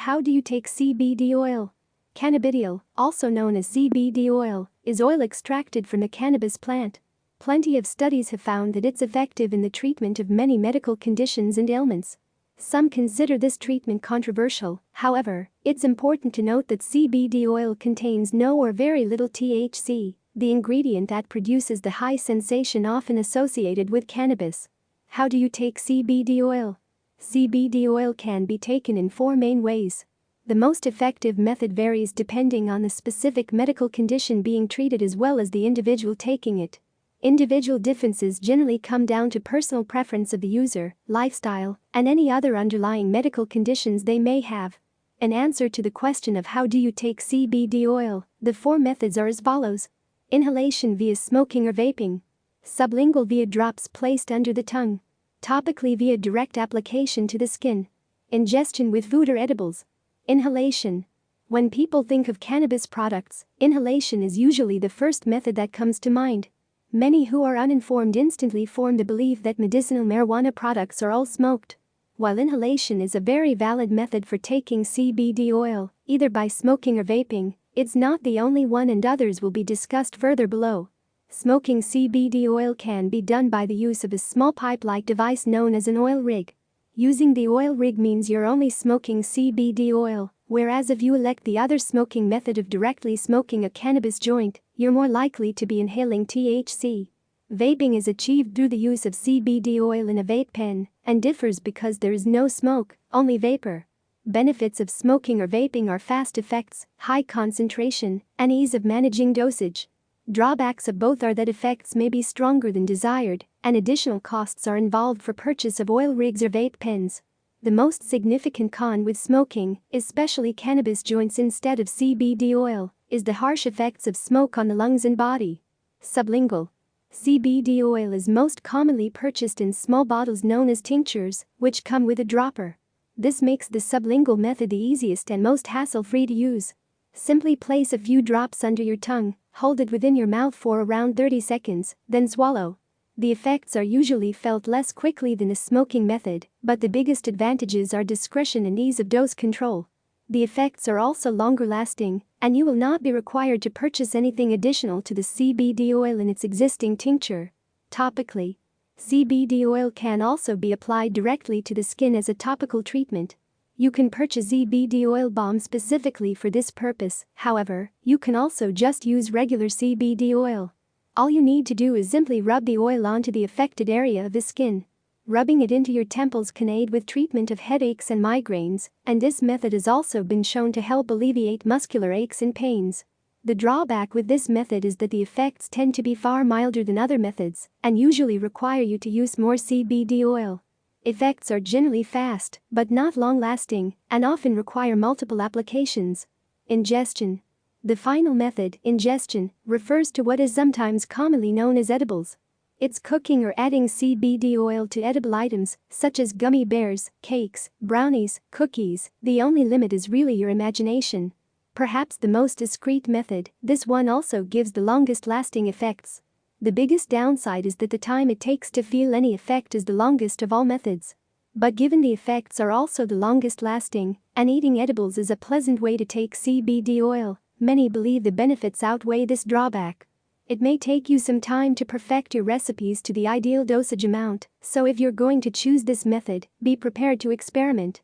How do you take CBD oil? Cannabidiol, also known as CBD oil, is oil extracted from the cannabis plant. Plenty of studies have found that it's effective in the treatment of many medical conditions and ailments. Some consider this treatment controversial, however, it's important to note that CBD oil contains no or very little THC, the ingredient that produces the high sensation often associated with cannabis. How do you take CBD oil? CBD oil can be taken in 4 main ways. The most effective method varies depending on the specific medical condition being treated as well as the individual taking it. Individual differences generally come down to personal preference of the user, lifestyle, and any other underlying medical conditions they may have. In answer to the question of how do you take CBD oil, the 4 methods are as follows. Inhalation via smoking or vaping. Sublingual via drops placed under the tongue. Topically via direct application to the skin. Ingestion with food or edibles. Inhalation. When people think of cannabis products, inhalation is usually the first method that comes to mind. Many who are uninformed instantly form the belief that medicinal marijuana products are all smoked. While inhalation is a very valid method for taking CBD oil, either by smoking or vaping, it's not the only one and others will be discussed further below. Smoking CBD oil can be done by the use of a small pipe-like device known as an oil rig. Using the oil rig means you're only smoking CBD oil, whereas if you elect the other smoking method of directly smoking a cannabis joint, you're more likely to be inhaling THC. Vaping is achieved through the use of CBD oil in a vape pen and differs because there is no smoke, only vapor. Benefits of smoking or vaping are fast effects, high concentration, and ease of managing dosage. Drawbacks of both are that effects may be stronger than desired, and additional costs are involved for purchase of oil rigs or vape pens. The most significant con with smoking, especially cannabis joints instead of CBD oil, is the harsh effects of smoke on the lungs and body. Sublingual. CBD oil is most commonly purchased in small bottles known as tinctures, which come with a dropper. This makes the sublingual method the easiest and most hassle-free to use. Simply place a few drops under your tongue, hold it within your mouth for around 30 seconds, then swallow. The effects are usually felt less quickly than the smoking method, but the biggest advantages are discretion and ease of dose control. The effects are also longer lasting, and you will not be required to purchase anything additional to the CBD oil in its existing tincture. Topically. CBD oil can also be applied directly to the skin as a topical treatment. You can purchase CBD oil balm specifically for this purpose, however, you can also just use regular CBD oil. All you need to do is simply rub the oil onto the affected area of the skin. Rubbing it into your temples can aid with treatment of headaches and migraines, and this method has also been shown to help alleviate muscular aches and pains. The drawback with this method is that the effects tend to be far milder than other methods and usually require you to use more CBD oil. Effects are generally fast, but not long-lasting, and often require multiple applications. Ingestion. The final method, ingestion, refers to what is sometimes commonly known as edibles. It's cooking or adding CBD oil to edible items, such as gummy bears, cakes, brownies, cookies. The only limit is really your imagination. Perhaps the most discreet method, this one also gives the longest lasting effects. The biggest downside is that the time it takes to feel any effect is the longest of all methods. But given the effects are also the longest lasting, and eating edibles is a pleasant way to take CBD oil, many believe the benefits outweigh this drawback. It may take you some time to perfect your recipes to the ideal dosage amount, so if you're going to choose this method, be prepared to experiment.